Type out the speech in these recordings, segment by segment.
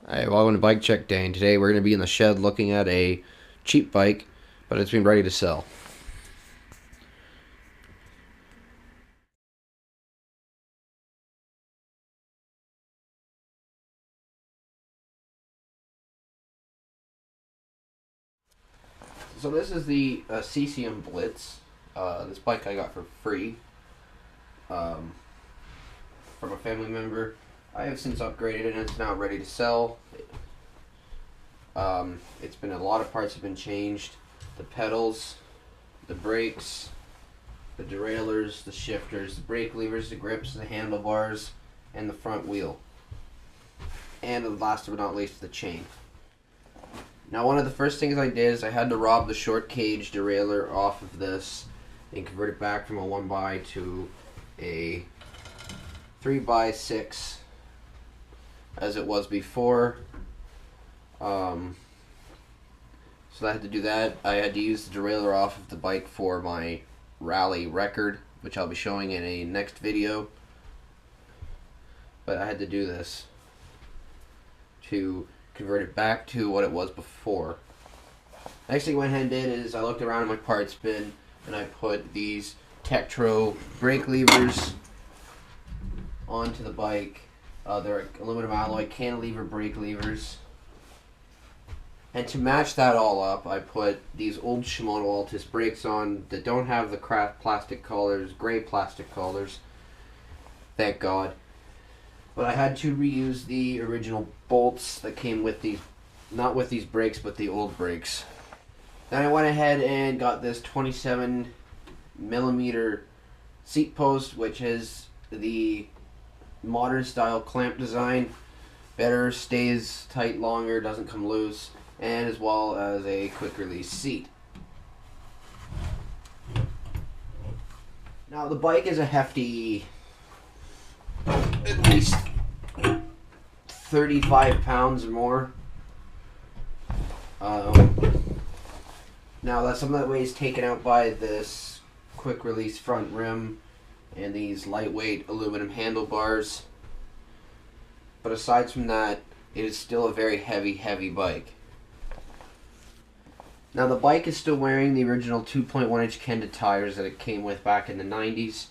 Hi, welcome to Bike Check Day, and today we're going to be in the shed looking at a cheap bike, but it's been ready to sell. So this is the CCM BLITZ. This bike I got for free um, from a family member. I have since upgraded it and it's now ready to sell. It's been a lot of parts have been changed. The pedals, the brakes, the derailleurs, the shifters, the brake levers, the grips, the handlebars, and the front wheel. And last but not least, the chain. Now, one of the first things I did is I had to rob the short cage derailleur off of this and convert it back from a 1x to a 3x6 as it was before. So I had to do that. I had to use the derailleur off of the bike for my rally record, which I'll be showing in a next video. But I had to do this to convert it back to what it was before. Next thing I went ahead and did is I looked around in my parts bin and I put these Tektro brake levers onto the bike. They're aluminum alloy cantilever brake levers. And to match that all up, I put these old Shimano Altus brakes on that don't have the craft plastic collars, gray plastic collars. Thank God. But I had to reuse the original bolts that came with these, not with these brakes, but the old brakes. Then I went ahead and got this 27mm seat post, which is the modern style clamp design. Better, stays tight longer, doesn't come loose, and as well as a quick release seat. Now the bike is a hefty, at least 35 pounds or more. Now that's some of that weight is taken out by this quick release front rim and these lightweight aluminum handlebars. But aside from that, it is still a very heavy bike. Now the bike is still wearing the original 2.1-inch Kenda tires that it came with back in the 90s.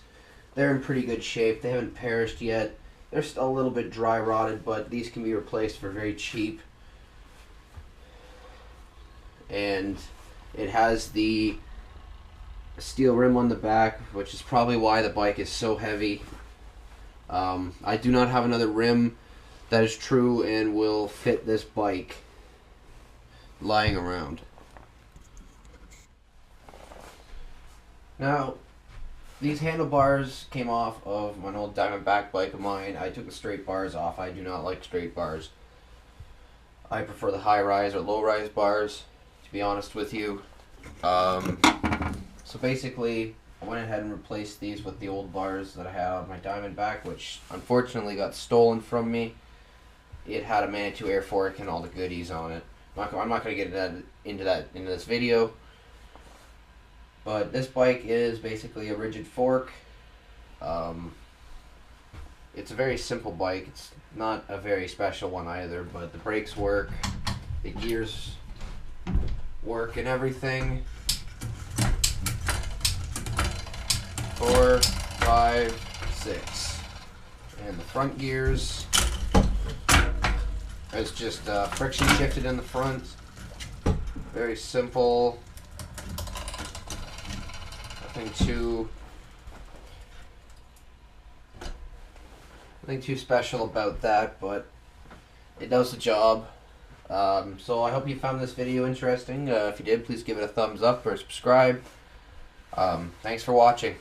They're in pretty good shape. They haven't perished yet. They're still a little bit dry rotted, but these can be replaced for very cheap. And it has the steel rim on the back, which is probably why the bike is so heavy. I do not have another rim that is true and will fit this bike lying around. Now, these handlebars came off of an old Diamondback bike of mine. I took the straight bars off. I do not like straight bars. I prefer the high-rise or low-rise bars, to be honest with you. So basically, I went ahead and replaced these with the old bars that I had on my Diamondback, which unfortunately got stolen from me. It had a Manitou air fork and all the goodies on it. I'm not going to get into this video. But this bike is basically a rigid fork. It's a very simple bike. It's not a very special one either, but the brakes work, the gears work and everything. 4, 5, 6. And the front gears is just friction shifted in the front. Very simple. Nothing too special about that, but it does the job. So I hope you found this video interesting. If you did, please give it a thumbs up or subscribe. Thanks for watching.